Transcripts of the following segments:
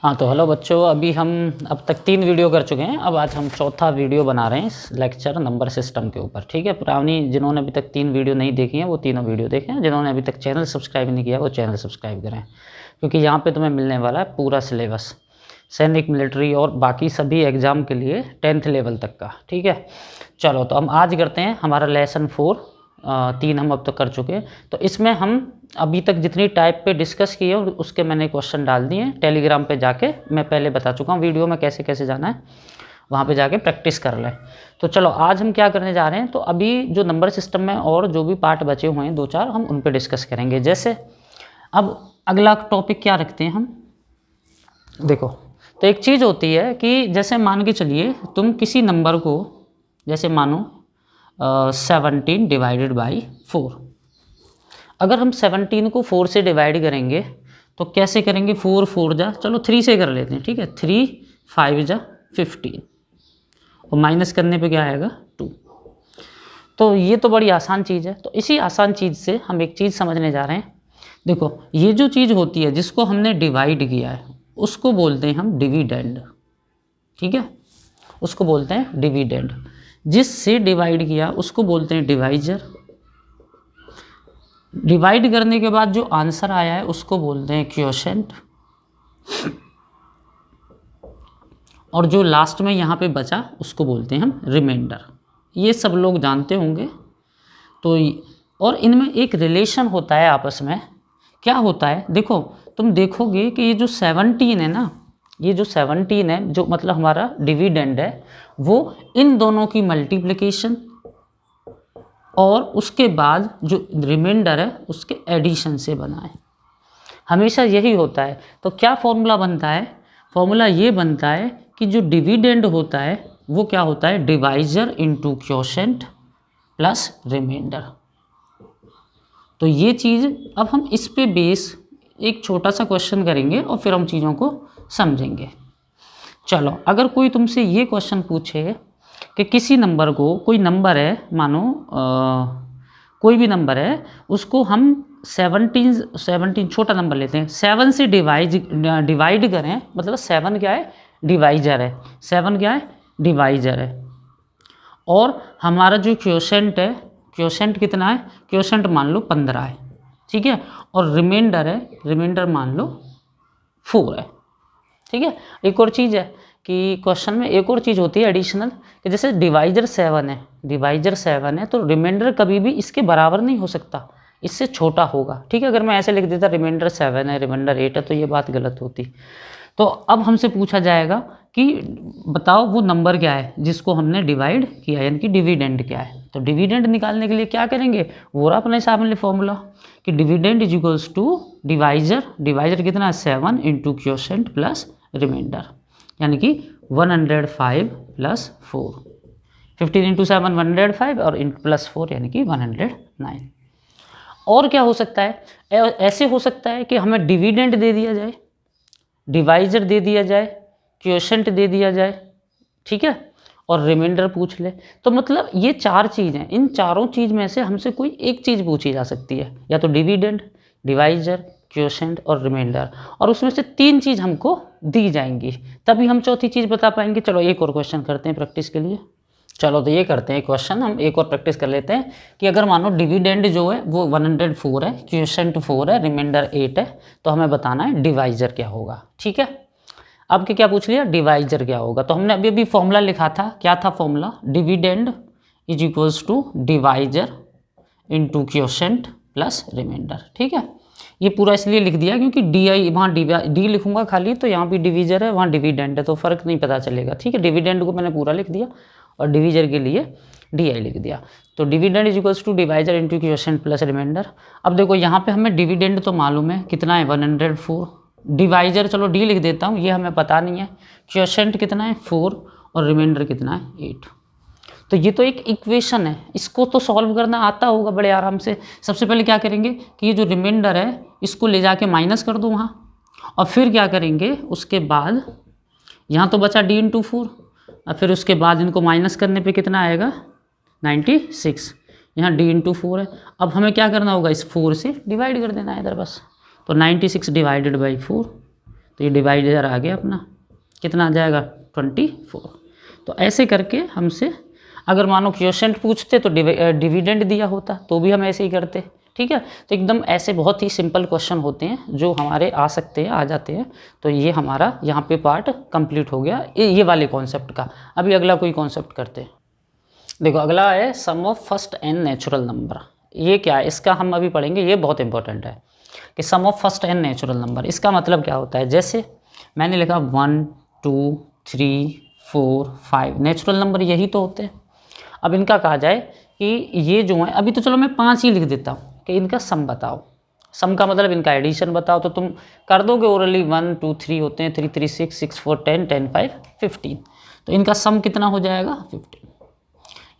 हाँ तो हेलो बच्चों, अभी हम अब तक 3 वीडियो कर चुके हैं। अब आज हम चौथा वीडियो बना रहे हैं इस लेक्चर नंबर सिस्टम के ऊपर। ठीक है, पुरानी जिन्होंने अभी तक 3 वीडियो नहीं देखी हैं वो तीनों वीडियो देखें। जिन्होंने अभी तक चैनल सब्सक्राइब नहीं किया वो चैनल सब्सक्राइब करें, क्योंकि यहाँ पे तुम्हें मिलने वाला है पूरा सिलेबस सैनिक, मिलिट्री और बाकी सभी एग्ज़ाम के लिए 10th लेवल तक का। ठीक है, चलो तो हम आज करते हैं हमारा लेसन 4। 3 हम अब तक कर चुके हैं। तो इसमें हम अभी तक जितनी टाइप पे डिस्कस किए उसके मैंने क्वेश्चन डाल दिए हैं टेलीग्राम पे जाके। मैं पहले बता चुका हूँ वीडियो में कैसे कैसे जाना है, वहाँ पे जाके प्रैक्टिस कर लें। तो चलो आज हम क्या करने जा रहे हैं, तो अभी जो नंबर सिस्टम में और जो भी पार्ट बचे हुए हैं 2-4 हम उन पे डिस्कस करेंगे। जैसे अब अगला टॉपिक क्या रखते हैं हम, देखो तो एक चीज़ होती है कि जैसे मान के चलिए तुम किसी नंबर को, जैसे मानो 17 डिवाइडेड बाई 4। अगर हम 17 को 4 से डिवाइड करेंगे तो कैसे करेंगे, 4 4 जा, चलो 3 से कर लेते हैं। ठीक है, 3 5 जा 15 और माइनस करने पे क्या आएगा 2। तो ये तो बड़ी आसान चीज़ है। तो इसी आसान चीज़ से हम एक चीज़ समझने जा रहे हैं। देखो ये जो चीज़ होती है जिसको हमने डिवाइड किया है उसको बोलते हैं हम डिविडेंड। ठीक है, उसको बोलते हैं डिविडेंड। जिससे डिवाइड किया उसको बोलते हैं डिवाइजर। डिवाइड करने के बाद जो आंसर आया है उसको बोलते हैं क्वोशेंट। और जो लास्ट में यहाँ पे बचा उसको बोलते हैं हम रिमाइंडर। ये सब लोग जानते होंगे। तो और इनमें एक रिलेशन होता है आपस में। क्या होता है, देखो तुम देखोगे कि ये जो 17 है ना, ये जो 17 है जो मतलब हमारा डिविडेंड है, वो इन दोनों की मल्टीप्लिकेशन और उसके बाद जो रिमाइंडर है उसके एडिशन से बना है। हमेशा यही होता है। तो क्या फॉर्मूला बनता है, फॉर्मूला ये बनता है कि जो डिविडेंड होता है वो क्या होता है, divisor into quotient plus remainder. तो ये चीज़ अब हम इस पे बेस एक छोटा सा क्वेश्चन करेंगे और फिर हम चीज़ों को समझेंगे। चलो अगर कोई तुमसे ये क्वेश्चन पूछे कि किसी नंबर को, कोई नंबर है मानो कोई भी नंबर है, उसको हम 17 छोटा नंबर लेते हैं, 7 से डिवाइड करें, मतलब 7 क्या है, डिवाइजर है। 7 क्या है, डिवाइजर है। और हमारा जो क्वोशेंट है, क्वोशेंट कितना है, क्वोशेंट मान लो 15 है। ठीक है, और रिमाइंडर है, रिमाइंडर मान लो 4 है। ठीक है, एक और चीज़ है कि क्वेश्चन में एक और चीज़ होती है एडिशनल, कि जैसे डिवाइजर 7 है, डिवाइजर 7 है तो रिमाइंडर कभी भी इसके बराबर नहीं हो सकता, इससे छोटा होगा। ठीक है, अगर मैं ऐसे लिख देता रिमाइंडर 7 है, रिमाइंडर 8 है, तो ये बात गलत होती। तो अब हमसे पूछा जाएगा कि बताओ वो नंबर क्या है जिसको हमने डिवाइड किया, यानी कि डिविडेंड क्या है। तो डिविडेंड निकालने के लिए क्या करेंगे, वो रहा अपने सामने फॉर्मूला कि dividend is equals to divisor, divisor कितना है 7 इंटू क्वोशेंट प्लस रिमाइंडर, यानी कि 105 प्लस 4। 15 इंटू 7 105 और प्लस 4 यानी कि 109। और क्या हो सकता है, ऐसे हो सकता है कि हमें डिविडेंड दे दिया जाए, डिवाइजर दे दिया जाए, क्वोशेंट दे दिया जाए, ठीक है, और रिमाइंडर पूछ ले। तो मतलब ये 4 चीज़ हैं, इन चारों चीज़ में से हमसे कोई एक चीज़ पूछी जा सकती है, या तो डिविडेंड, डिवाइजर, क्वोशेंट और रिमाइंडर, और उसमें से 3 चीज़ हमको दी जाएंगी, तभी हम चौथी चीज़ बता पाएंगे। चलो एक और क्वेश्चन करते हैं प्रैक्टिस के लिए। चलो तो ये करते हैं क्वेश्चन, हम एक और प्रैक्टिस कर लेते हैं कि अगर मानो डिविडेंड जो है वो 104 है, क्वोशेंट 4 है, रिमाइंडर 8 है, तो हमें बताना है डिवाइजर क्या होगा। ठीक है, अब क्या पूछ लिया, डिवाइजर क्या होगा। तो हमने अभी अभी फॉर्मूला लिखा था, क्या था formula, dividend is equals to divisor into quotient plus remainder. ठीक है, ये पूरा इसलिए लिख दिया क्योंकि वहाँ डी लिखूंगा खाली तो यहाँ भी डिवीजर है, वहाँ डिविडेंड है, तो फ़र्क नहीं पता चलेगा। ठीक है, डिविडेंड को मैंने पूरा लिख दिया और डिवीजर के लिए डी लिख दिया। तो dividend is equals to divisor into quotient plus remainder. अब देखो यहाँ पे हमें डिविडेंड तो मालूम है कितना है 104, डिवाइजर चलो डी लिख देता हूँ, ये हमें पता नहीं है, क्वोशेंट कितना है 4 और रिमाइंडर कितना है 8। तो ये तो एक इक्वेशन है, इसको तो सॉल्व करना आता होगा बड़े आराम से। सबसे पहले क्या करेंगे कि ये जो रिमाइंडर है इसको ले जाके माइनस कर दो वहाँ, और फिर क्या करेंगे उसके बाद यहाँ तो बचा d इंटू 4, और फिर उसके बाद इनको माइनस करने पे कितना आएगा 96, यहाँ d इंटू 4 है। अब हमें क्या करना होगा, इस 4 से डिवाइड कर देना है इधर बस। तो 96 डिवाइडेड बाई 4, तो ये डिवाइडर आ गया अपना, कितना आ जाएगा 24। तो ऐसे करके हमसे अगर मानो क्वोशेंट पूछते तो डिविडेंड दिया होता तो भी हम ऐसे ही करते, ठीक है। तो एकदम ऐसे बहुत ही सिंपल क्वेश्चन होते हैं जो हमारे आ सकते हैं, आ जाते हैं। तो ये हमारा यहाँ पे पार्ट कंप्लीट हो गया ये वाले कॉन्सेप्ट का। अभी अगला कोई कॉन्सेप्ट करते हैं। देखो अगला है sum of first n natural number. ये क्या है, इसका हम अभी पढ़ेंगे, ये बहुत इंपॉर्टेंट है कि sum of first n natural number, इसका मतलब क्या होता है। जैसे मैंने लिखा 1 2 3 4 5 नेचुरल नंबर यही तो होते हैं। अब इनका कहा जाए कि ये जो है, अभी तो चलो मैं 5 ही लिख देता हूँ कि इनका सम बताओ। सम का मतलब इनका एडिशन बताओ, तो तुम कर दोगे ओरली। 1 2 3 होते हैं, 3 3 6 6 4 10 10 5 15। तो इनका सम कितना हो जाएगा 15।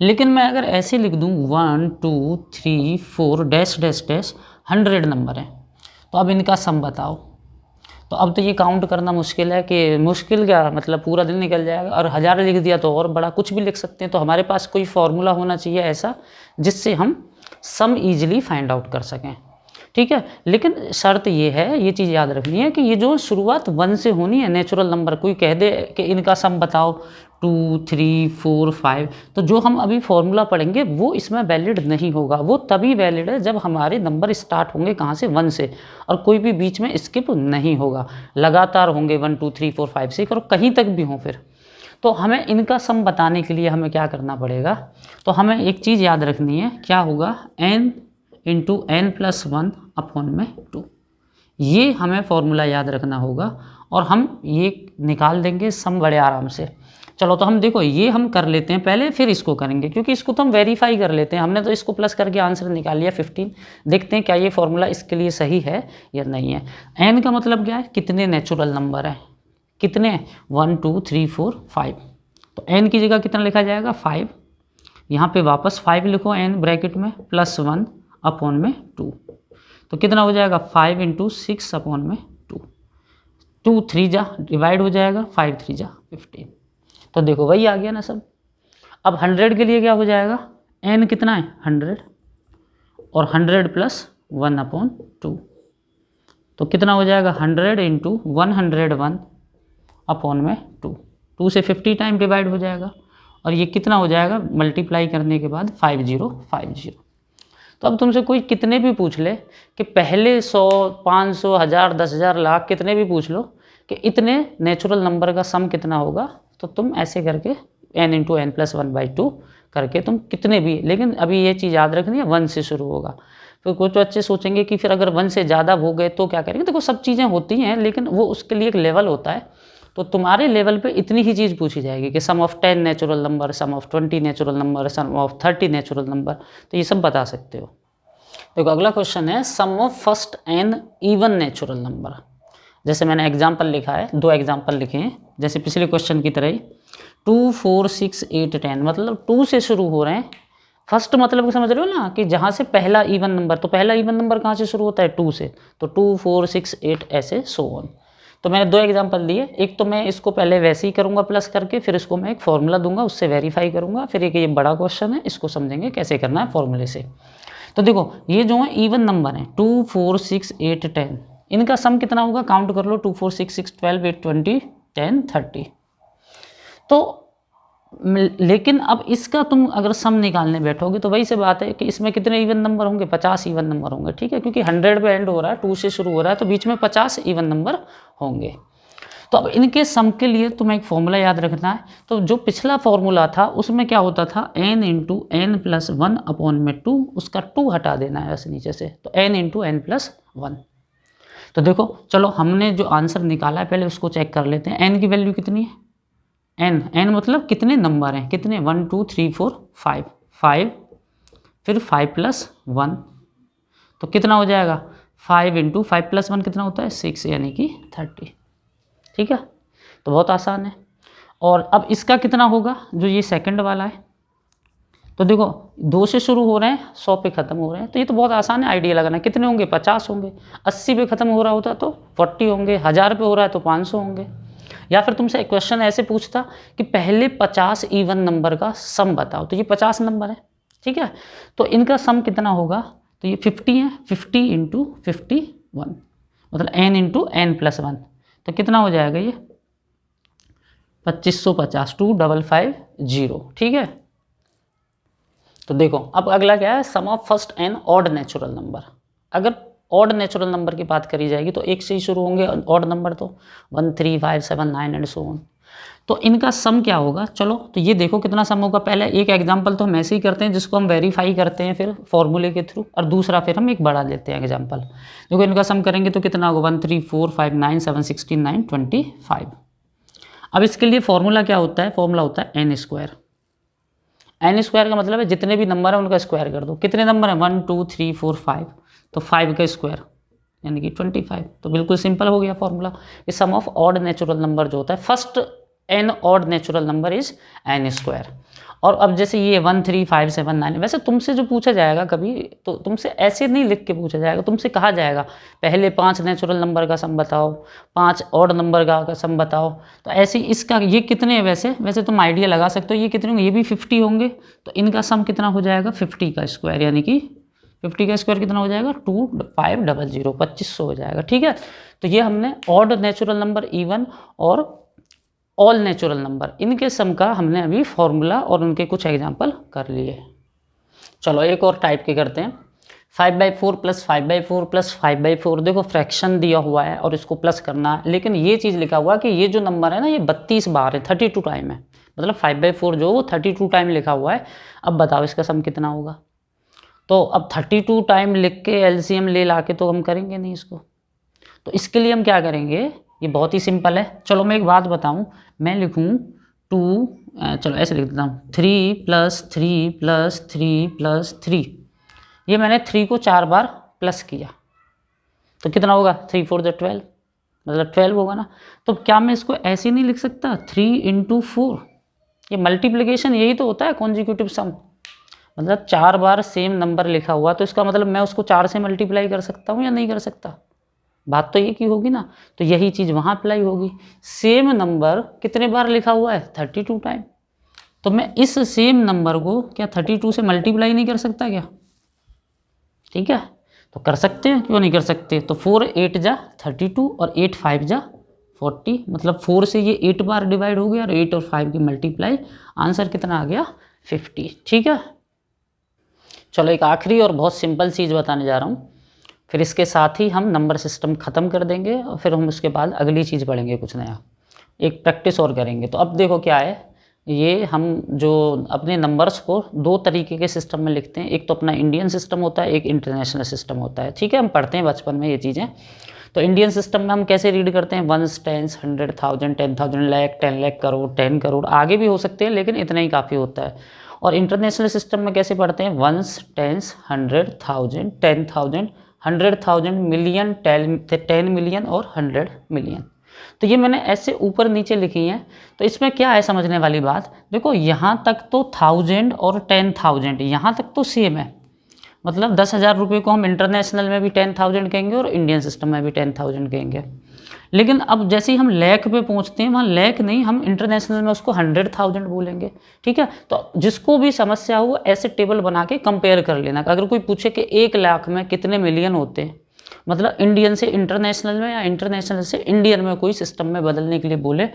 लेकिन मैं अगर ऐसे लिख दूँ 1 2 3 4 डैश डैश डैश 100 नंबर है, तो अब इनका सम बताओ। तो अब तो ये काउंट करना मुश्किल है, कि मुश्किल क्या मतलब पूरा दिन निकल जाएगा। और 1000 लिख दिया तो और बड़ा कुछ भी लिख सकते हैं। तो हमारे पास कोई फॉर्मूला होना चाहिए ऐसा जिससे हम सम ईजिली फाइंड आउट कर सकें, ठीक है। लेकिन शर्त ये है, ये चीज़ याद रखनी है कि ये जो शुरुआत 1 से होनी है नेचुरल नंबर। कोई कह दे कि इनका सम बताओ 2 3 4 5, तो जो हम अभी फॉर्मूला पढ़ेंगे वो इसमें वैलिड नहीं होगा। वो तभी वैलिड है जब हमारे नंबर स्टार्ट होंगे कहाँ से, 1 से, और कोई भी बीच में स्किप नहीं होगा। लगातार होंगे 1 2 3 4 5 6 और कहीं तक भी हों फिर। तो हमें इनका सम बताने के लिए हमें क्या करना पड़ेगा, तो हमें एक चीज़ याद रखनी है, क्या होगा n इंटू n+1 अपॉन में 2। ये हमें फॉर्मूला याद रखना होगा और हम ये निकाल देंगे सम बड़े आराम से। चलो तो हम देखो ये हम कर लेते हैं पहले, फिर इसको करेंगे, क्योंकि इसको तो हम वेरीफाई कर लेते हैं। हमने तो इसको प्लस करके आंसर निकाल लिया 15। देखते हैं क्या ये फॉर्मूला इसके लिए सही है या नहीं है। n का मतलब क्या है, कितने नेचुरल नंबर हैं, कितने 1 2 3 4 5। तो n की जगह कितना लिखा जाएगा 5। यहाँ पे वापस 5 लिखो n ब्रैकेट में +1 अपॉन में 2। तो कितना हो जाएगा 5 इंटू 6 अपॉन में 2। 2 3 जा डिवाइड हो जाएगा, 5 3 जा 15। तो देखो वही आ गया ना सब। अब 100 के लिए क्या हो जाएगा, n कितना है 100 और 100 + 1 अपॉन 2। तो कितना हो जाएगा 100 इंटू 101 अपॉन में 2। 2 से 50 टाइम डिवाइड हो जाएगा और ये कितना हो जाएगा मल्टीप्लाई करने के बाद 5050। तो अब तुमसे कोई कितने भी पूछ ले कि पहले 100 500 1000 10,000 लाख कितने भी पूछ लो कि इतने नेचुरल नंबर का सम कितना होगा, तो तुम ऐसे करके n इंटू n+1/2 करके तुम कितने भी, लेकिन अभी ये चीज़ याद रखनी है 1 से शुरू होगा। फिर कुछ बच्चे सोचेंगे कि फिर अगर 1 से ज़्यादा हो गए तो क्या करेंगे। देखो सब चीज़ें होती हैं लेकिन वो उसके लिए एक लेवल होता है। तो तुम्हारे लेवल पे इतनी ही चीज़ पूछी जाएगी कि sum of 10 natural number, sum of 20 natural number, sum of 30 natural number, तो ये सब बता सकते हो। देखो अगला क्वेश्चन है sum of first n even natural number. जैसे मैंने एग्जाम्पल लिखा है, 2 एग्जाम्पल लिखे हैं जैसे पिछले क्वेश्चन की तरह ही। 2 4 6 8 10 मतलब 2 से शुरू हो रहे हैं। फर्स्ट मतलब समझ रहे हो ना, कि जहाँ से पहला इवन नंबर, तो पहला इवन नंबर कहाँ से शुरू होता है 2 से, तो 2 4 6 8 ऐसे सो ऑन। तो मैंने 2 एग्जांपल दिए। एक तो मैं इसको पहले वैसे ही करूँगा प्लस करके, फिर इसको मैं एक फॉर्मूला दूंगा उससे वेरीफाई करूँगा। फिर एक ये बड़ा क्वेश्चन है, इसको समझेंगे कैसे करना है फॉर्मूले से। तो देखो ये जो है इवन नंबर है 2 4 6 8 10, इनका सम कितना होगा काउंट कर लो। 2 4 6 6 12 8 20 10 30। तो लेकिन अब इसका तुम अगर सम निकालने बैठोगे तो वही से बात है कि इसमें कितने इवन नंबर होंगे, 50 इवन नंबर होंगे, ठीक है। क्योंकि 100 पे एंड हो रहा है, 2 से शुरू हो रहा है, तो बीच में 50 इवन नंबर होंगे। तो अब इनके सम के लिए तुम्हें एक फॉर्मूला याद रखना है। तो जो पिछला फॉर्मूला था उसमें क्या होता था n इंटू n+1 अपॉन में 2, उसका 2 हटा देना है वैसे नीचे से, तो n इंटू n+1। तो देखो चलो हमने जो आंसर निकाला है पहले उसको चेक कर लेते हैं। n की वैल्यू कितनी है, n मतलब कितने नंबर हैं, कितने 1 2 3 4 5 5, फिर 5+1, तो कितना हो जाएगा 5 इंटू 5+1 कितना होता है 6, यानी कि 30, ठीक है। तो बहुत आसान है। और अब इसका कितना होगा जो ये सेकंड वाला है, तो देखो 2 से शुरू हो रहे हैं, 100 पे ख़त्म हो रहे हैं, तो ये तो बहुत आसान है आइडिया लगाना। कितने होंगे 50 होंगे, 80 पे ख़त्म हो रहा होता तो 40 होंगे, 1000 पे हो रहा है तो 500 होंगे। या फिर तुमसे एक क्वेश्चन ऐसे पूछता कि पहले 50 इवन नंबर का सम बताओ, तो ये 50 नंबर है, ठीक है। तो इनका सम कितना होगा, तो ये 50 है, 50 इंटू 51 मतलब n इंटू n+1, तो कितना हो जाएगा ये 2550 2550, ठीक है। तो देखो अब अगला क्या है, sum of first n odd natural number. अगर ऑड नेचुरल नंबर की बात करी जाएगी तो एक से ही शुरू होंगे ऑड नंबर, तो 1 3 5 7 9 एंड सो ऑन। तो इनका सम क्या होगा, चलो तो ये देखो कितना सम होगा। पहले एक एग्जांपल तो हम ऐसे ही करते हैं जिसको हम वेरीफाई करते हैं फिर फॉर्मूले के थ्रू, और दूसरा फिर हम एक बड़ा लेते हैं एग्जांपल। देखो इनका सम करेंगे तो कितना होगा 1 3 4 5 9 7 16 9 25। अब इसके लिए फॉर्मूला क्या होता है, फॉर्मूला होता है एन स्क्वायर। एन स्क्वायर का मतलब है जितने भी नंबर है उनका स्क्वायर कर दो। कितने नंबर है 1 2 3 4 5, तो 5 का स्क्वायर यानी कि 25। तो बिल्कुल सिंपल हो गया फॉर्मूला। ये sum of odd natural number जो होता है, first n odd natural number is n square. और अब जैसे ये 1 3 5 7 9, वैसे तुमसे जो पूछा जाएगा कभी तो तुमसे ऐसे नहीं लिख के पूछा जाएगा, तुमसे कहा जाएगा पहले 5 नेचुरल नंबर का सम बताओ, 5 ऑड नंबर का सम बताओ। तो ऐसे इसका ये कितने हैं, वैसे तुम आइडिया लगा सकते हो ये कितने होंगे, ये भी 50 होंगे। तो इनका सम कितना हो जाएगा 50 का स्क्वायर, यानी कि 50 का स्क्वायर कितना हो जाएगा 2500 2500 हो जाएगा, ठीक है। तो ये हमने ऑड नेचुरल नंबर, इवन और ऑल नेचुरल नंबर, इनके सम का हमने अभी फॉर्मूला और उनके कुछ एग्जांपल कर लिए। चलो एक और टाइप के करते हैं, 5/4 प्लस 5/4 प्लस 5/4। देखो फ्रैक्शन दिया हुआ है और इसको प्लस करना है, लेकिन ये चीज़ लिखा हुआ है कि ये जो नंबर है ना ये 32 बार है, 32 टाइम है, मतलब 5/4 जो वो 32 टाइम लिखा हुआ है। अब बताओ इसका सम कितना होगा। तो अब 32 टाइम लिख के एलसीएम ले ला के तो हम करेंगे नहीं इसको। तो इसके लिए हम क्या करेंगे, ये बहुत ही सिंपल है। चलो मैं एक बात बताऊं, मैं लिखूं 2, चलो ऐसे लिख देता हूँ 3 + 3 + 3 + 3। ये मैंने 3 को 4 बार प्लस किया तो कितना होगा 3 4 12, मतलब 12 होगा ना। तो क्या मैं इसको ऐसे नहीं लिख सकता 3 × 4? ये मल्टीप्लिकेशन यही तो होता है कॉन्जिक्यूटिव सम, मतलब 4 बार सेम नंबर लिखा हुआ तो इसका मतलब मैं उसको 4 से मल्टीप्लाई कर सकता हूँ या नहीं कर सकता, बात तो ये की होगी ना। तो यही चीज़ वहाँ अप्लाई होगी। सेम नंबर कितने बार लिखा हुआ है 32 टाइम, तो मैं इस सेम नंबर को क्या 32 से मल्टीप्लाई नहीं कर सकता क्या, ठीक है। तो कर सकते हैं, क्यों नहीं कर सकते। तो 4 8 जा 32 और 8 5 जा 40, मतलब 4 से ये 8 बार डिवाइड हो गया और 8 और 5 की मल्टीप्लाई, आंसर कितना आ गया 50, ठीक है। चलो एक आखिरी और बहुत सिंपल चीज़ बताने जा रहा हूँ, फिर इसके साथ ही हम नंबर सिस्टम ख़त्म कर देंगे और फिर हम उसके बाद अगली चीज़ पढ़ेंगे कुछ नया, एक प्रैक्टिस और करेंगे। तो अब देखो क्या है, ये हम जो अपने नंबर्स को 2 तरीके के सिस्टम में लिखते हैं, एक तो अपना इंडियन सिस्टम होता है, एक इंटरनेशनल सिस्टम होता है, ठीक है। हम पढ़ते हैं बचपन में ये चीज़ें। तो इंडियन सिस्टम में हम कैसे रीड करते हैं 1s 10s 100,000 10,000 लाख 10 लाख करोड़ 10 करोड़, आगे भी हो सकते हैं लेकिन इतना ही काफ़ी होता है। और इंटरनेशनल सिस्टम में कैसे पढ़ते हैं 1s 10s 100,000 10,000 100,000 मिलियन 10 मिलियन और 100 मिलियन। तो ये मैंने ऐसे ऊपर नीचे लिखी हैं। तो इसमें क्या है समझने वाली बात, देखो यहाँ तक तो 1000 और 10,000 यहाँ तक तो सेम है, मतलब 10,000 रुपये को हम इंटरनेशनल में भी 10,000 कहेंगे और इंडियन सिस्टम में भी 10,000 कहेंगे। लेकिन अब जैसे ही हम लाख पे पहुंचते हैं वहाँ लाख नहीं, हम इंटरनेशनल में उसको 100,000 बोलेंगे, ठीक है। तो जिसको भी समस्या हो ऐसे टेबल बना के कंपेयर कर लेना। अगर कोई पूछे कि 1 लाख में कितने मिलियन होते हैं, मतलब इंडियन से इंटरनेशनल में या इंटरनेशनल से इंडियन में कोई सिस्टम में बदलने के लिए बोले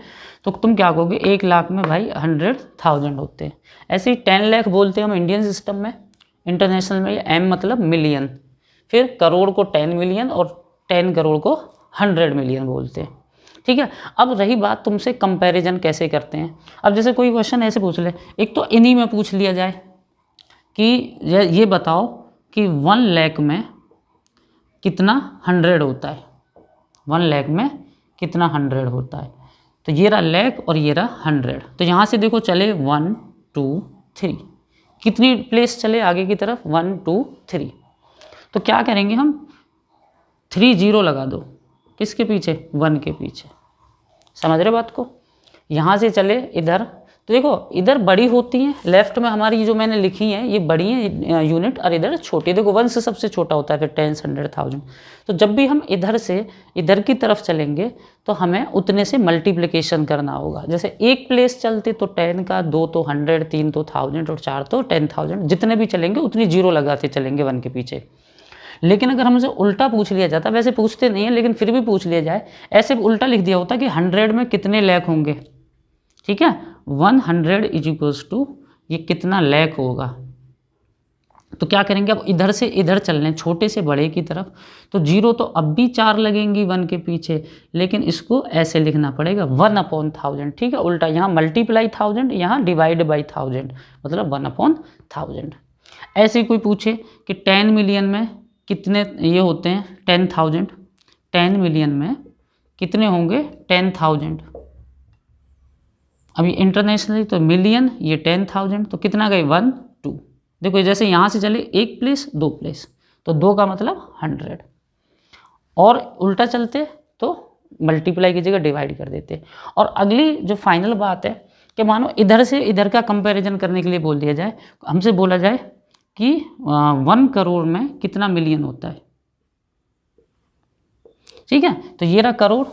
तो तुम क्या कहोगे 1 लाख में भाई 100,000 होते हैं। ऐसे ही 10 लाख बोलते हैं हम इंडियन सिस्टम में, इंटरनेशनल में एम मतलब मिलियन, फिर करोड़ को 10 मिलियन और 10 करोड़ को 100 मिलियन बोलते हैं, ठीक है। अब रही बात तुमसे कंपैरिजन कैसे करते हैं। अब जैसे कोई क्वेश्चन ऐसे पूछ ले, एक तो इन्हीं में पूछ लिया जाए कि ये बताओ कि 1 लाख में कितना 100 होता है, 1 लाख में कितना 100 होता है। तो ये रहा लाख और ये रहा 100। तो यहाँ से देखो चले 1 2 3, कितनी प्लेस चले आगे की तरफ 1 2 3। तो क्या करेंगे हम 3 0 लगा दो, किसके पीछे 1 के पीछे, समझ रहे बात को। यहाँ से चले इधर, तो देखो इधर बड़ी होती हैं, लेफ्ट में हमारी जो मैंने लिखी हैं ये बड़ी हैं यूनिट और इधर छोटी। देखो 1 से सबसे छोटा होता है, फिर 10 100,000। तो जब भी हम इधर से इधर की तरफ चलेंगे तो हमें उतने से मल्टीप्लिकेशन करना होगा। जैसे एक प्लेस चलते तो 10 का, 2 तो 100, 3 तो 1000 और 4 तो 10,000, जितने भी चलेंगे उतनी 0 लगाते चलेंगे 1 के पीछे। लेकिन अगर हमसे उल्टा पूछ लिया जाता, वैसे पूछते नहीं है लेकिन फिर भी पूछ लिया जाए, ऐसे उल्टा लिख दिया होता कि 100 में कितने लैख होंगे, ठीक है, 100 इज इक्वल्स टू ये कितना लैख होगा। तो क्या करेंगे, अब इधर से इधर चल रहे हैं छोटे से बड़े की तरफ, तो 0 तो अब भी 4 लगेंगी 1 के पीछे, लेकिन इसको ऐसे लिखना पड़ेगा 1/1000, ठीक है, उल्टा, यहाँ मल्टीप्लाई 1000, यहाँ डिवाइड बाई 1000, मतलब 1/1000। ऐसे कोई पूछे कि 10 मिलियन में कितने ये होते हैं 10,000, 10 मिलियन में कितने होंगे 10,000, अभी इंटरनेशनली तो मिलियन, ये 10,000, तो कितना गए 1 2, देखो जैसे यहाँ से चले 1 प्लेस 2 प्लेस, तो 2 का मतलब 100, और उल्टा चलते तो मल्टीप्लाई की जगह डिवाइड कर देते। और अगली जो फाइनल बात है कि मानो इधर से इधर का कंपैरिजन करने के लिए बोल दिया जाए, हमसे बोला जाए कि 1 करोड़ में कितना मिलियन होता है, ठीक है, तो ये रहा करोड़,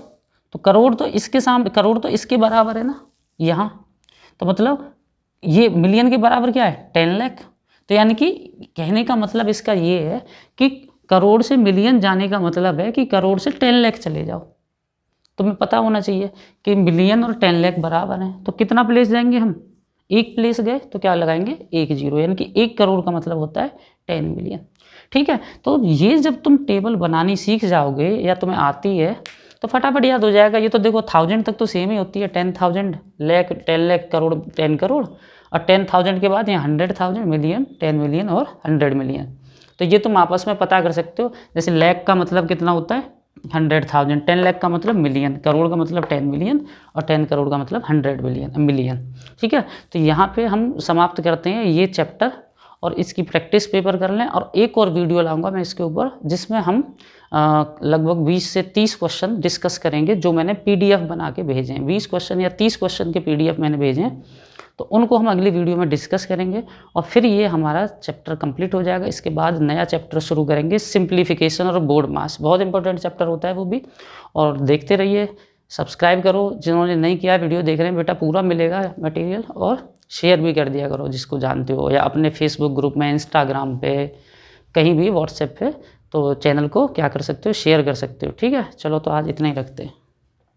तो करोड़ तो इसके सामने, करोड़ तो इसके बराबर है ना यहाँ, तो मतलब ये मिलियन के बराबर क्या है 10 लाख, तो यानी कि कहने का मतलब इसका ये है कि करोड़ से मिलियन जाने का मतलब है कि करोड़ से 10 लाख चले जाओ। तुम्हें पता होना चाहिए कि मिलियन और 10 लाख बराबर हैं, तो कितना प्लेस जाएंगे हम, 1 प्लेस गए तो क्या लगाएंगे 1 0, यानी कि 1 करोड़ का मतलब होता है 10 मिलियन, ठीक है। तो ये जब तुम टेबल बनानी सीख जाओगे या तुम्हें आती है तो फटाफट याद हो जाएगा। ये तो देखो 1000 तक तो सेम ही होती है, 10,000 लाख, 10 लाख, करोड़, 10 करोड़, और 10,000 के बाद यहाँ 100,000, मिलियन, 10 मिलियन और 100 मिलियन। तो ये तुम आपस में पता कर सकते हो, जैसे लाख का मतलब कितना होता है 100,000, 10 लाख का मतलब मिलियन, करोड़ का मतलब 10 मिलियन, और 10 करोड़ का मतलब 100 मिलियन, ठीक है। तो यहाँ पे हम समाप्त करते हैं ये चैप्टर, और इसकी प्रैक्टिस पेपर कर लें, और एक और वीडियो लाऊंगा मैं इसके ऊपर जिसमें हम लगभग 20 से 30 क्वेश्चन डिस्कस करेंगे जो मैंने PDF बना के भेजे हैं, 20 क्वेश्चन या 30 क्वेश्चन के PDF मैंने भेजे हैं, तो उनको हम अगली वीडियो में डिस्कस करेंगे, और फिर ये हमारा चैप्टर कंप्लीट हो जाएगा। इसके बाद नया चैप्टर शुरू करेंगे, सिंप्लीफिकेशन और बोर्ड मास, बहुत इंपॉर्टेंट चैप्टर होता है वो भी, और देखते रहिए, सब्सक्राइब करो, जिन्होंने नहीं किया वीडियो देख रहे हैं बेटा, पूरा मिलेगा मटेरियल, और शेयर भी कर दिया करो जिसको जानते हो, या अपने फेसबुक ग्रुप में, इंस्टाग्राम पे, कहीं भी, व्हाट्सएप पे, तो चैनल को क्या कर सकते हो, शेयर कर सकते हो, ठीक है। चलो तो आज इतना ही रखते हैं।